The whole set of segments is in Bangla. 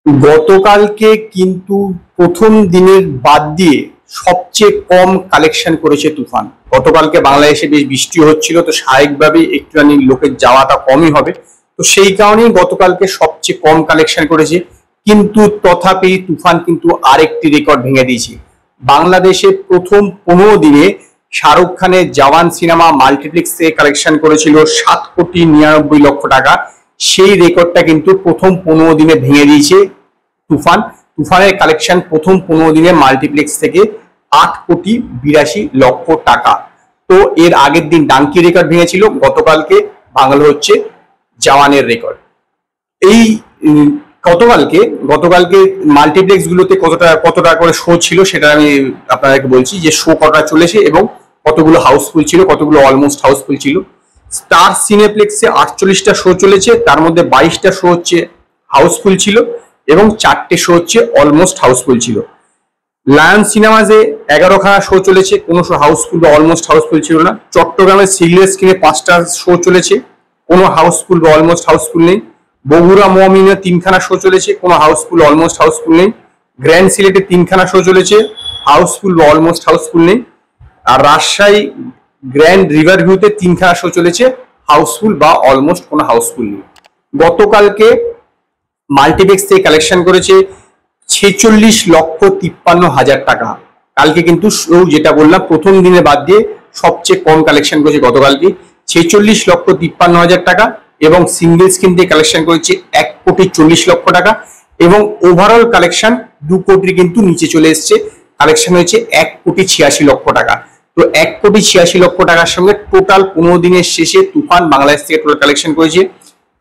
গতকালকে কিন্তু প্রথম দিনের বাদ দিয়ে সবচেয়ে কম কালেকশন করেছে তুফান। গতকালকে বাংলাদেশে বেশ বৃষ্টি হচ্ছিল, তো স্বাভাবিকভাবেই একটুখানি লোকের যাওয়াটা কমই হবে, তো সেই কারণেই গতকালকে সবচেয়ে কম কালেকশন করেছে। কিন্তু তথাপি তুফান কিন্তু আরেকটি রেকর্ড ভেঙে দিয়েছে। বাংলাদেশে প্রথম 15 দিনে শাহরুখ খানের জওয়ান সিনেমা মাল্টিপ্লেক্স থেকে কালেকশন করেছিল 7,99,00,000 টাকা। সেই রেকর্ডটা কিন্তু প্রথম 15 দিনে ভেঙে দিয়েছে তুফান। তুফানের কালেকশন প্রথম 15 দিনে মাল্টিপ্লেক্স থেকে 8,82,00,000 টাকা। তো এর আগের দিন ডাঙ্কি রেকর্ড ভেঙেছিল, গতকালকে ভাঙলো হচ্ছে জওয়ানের রেকর্ড। এই গতকালকে মাল্টিপ্লেক্স গুলোতে কত টাকা করে শো ছিল সেটা আমি আপনাদেরকে বলছি, যে শো কতটা চলেছে এবং কতগুলো হাউসফুল ছিল, কতগুলো অলমোস্ট হাউসফুল ছিল। স্টার সিনেপ্লেক্সে 48টা শো চলেছে, তার মধ্যে 22টা শো হচ্ছে হাউসফুল ছিল এবং 4টে শো হচ্ছে অলমোস্ট হাউসফুল ছিল। লায়ন সিনেমাসে 11খানা শো চলেছে, কোনো শো হাউসফুল বা অলমোস্ট হাউসফুল ছিল না। চট্টগ্রামের সিলভার স্ক্রিনে 5টা শো চলেছে, কোনো হাউসফুল বা অলমোস্ট হাউসফুল নেই। বগুড়া মমিনে 3খানা শো চলেছে, কোনো হাউসফুল অলমোস্ট হাউসফুল নেই। গ্র্যান্ড সিলেটে 3খানা শো চলেছে, হাউসফুল বা অলমোস্ট হাউসফুল নেই। আর রাজশাহী গ্র্যান্ড রিভার ভিউতে 3খানা শো চলেছে, হাউসফুল বা অলমোস্ট কোনো হাউসফুল নেই। গতকালকে মাল্টিপ্লেক্স থেকে কালেকশন করেছে 46,53,000 টাকা। কালকে কিন্তু যেটা বললাম প্রথম দিনে বাদ দিয়ে সবচেয়ে কম কালেকশন করেছে গতকালকে 46,53,000 টাকা, এবং সিঙ্গেল স্ক্রিন দিয়ে কালেকশন করেছে 1,40,00,000 টাকা, এবং ওভারঅল কালেকশন 2 কোটির কিন্তু নিচে চলে এসছে। কালেকশন হয়েছে 1,86,00,000 টাকা। তো 1,86,00,000 টাকার সঙ্গে টোটাল 15 দিনের শেষে তুফান বাংলাদেশ থেকে টোটাল কালেকশন করেছে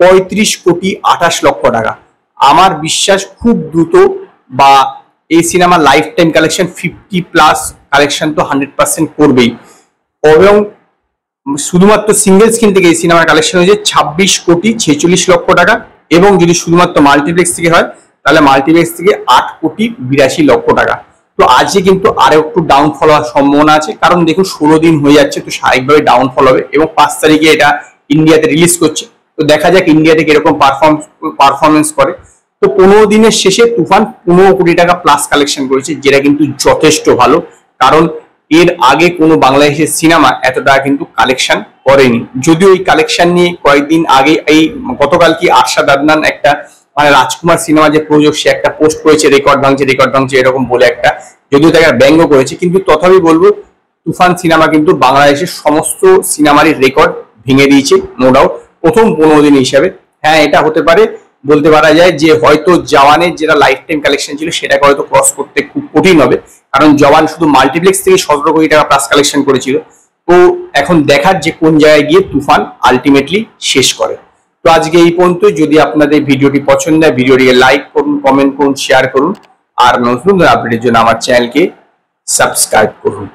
35,28,00,000 টাকা। আমার বিশ্বাস খুব দ্রুত বা এই সিনেমার লাইফ টাইম কালেকশন 50+ কালেকশন তো 100% করবেই। এবং শুধুমাত্র সিঙ্গেল স্ক্রিন থেকে এই সিনেমার কালেকশন হয়েছে 26,46,00,000 টাকা, এবং যদি শুধুমাত্র মাল্টিপ্লেক্স থেকে হয় তাহলে মাল্টিপ্লেক্স থেকে 8,82,00,000 টাকা। তো আজকে কিন্তু আরো একটু ডাউনফল হওয়ার সম্ভাবনা আছে, কারণ দেখুন 16 দিন হয়ে যাচ্ছে, তো স্বাভাবিকভাবে ডাউনফল হবে। এবং 5 তারিখে এটা ইন্ডিয়াতে রিলিজ করছে, তো দেখা যাক ইন্ডিয়াতে কিরকম পারফরমেন্স করে। তো 15 দিনের শেষে তুফান 15 কোটি টাকা প্লাস কালেকশন করেছে, যেটা কিন্তু যথেষ্ট ভালো, কারণ এর আগে কোনো বাংলাদেশের সিনেমা এত টাকা কিন্তু কালেকশন করেনি। যদিও এই কালেকশন নিয়ে কয়েকদিন আগে এই গতকাল কি আরশাদ আদনান একটা মানে রাজকুমার সিনেমা যে প্রযোজক, সে একটা পোস্ট করেছে রেকর্ড ভাঙছে এরকম বলে একটা, যদিও তাকে ব্যঙ্গ করেছে, কিন্তু তথাপি বলবো তুফান সিনেমা কিন্তু বাংলাদেশের সমস্ত সিনেমারই রেকর্ড ভেঙে দিয়েছে, নো ডাউট প্রথম 15 দিন হিসাবে। হ্যাঁ, এটা হতে পারে, বলতে পারা যায় যে হয়তো জওয়ানের যেটা লাইফ টাইম কালেকশন ছিল সেটাকে হয়তো ক্রস করতে খুব কঠিন হবে, কারণ জওয়ান শুধু মাল্টিপ্লেক্স থেকে 17 কোটি টাকা প্লাস কালেকশন করেছিল। তো এখন দেখার যে কোন জায়গায় গিয়ে তুফান আলটিমেটলি শেষ করে। তো আজকে এই পর্যন্ত। যদি আপনাদের ভিডিওটি পছন্দ হয় ভিডিওটিকে লাইক করুন, কমেন্ট করুন, শেয়ার করুন, আর নতুন আপডেটের জন্য আমার চ্যানেলকে সাবস্ক্রাইব করুন।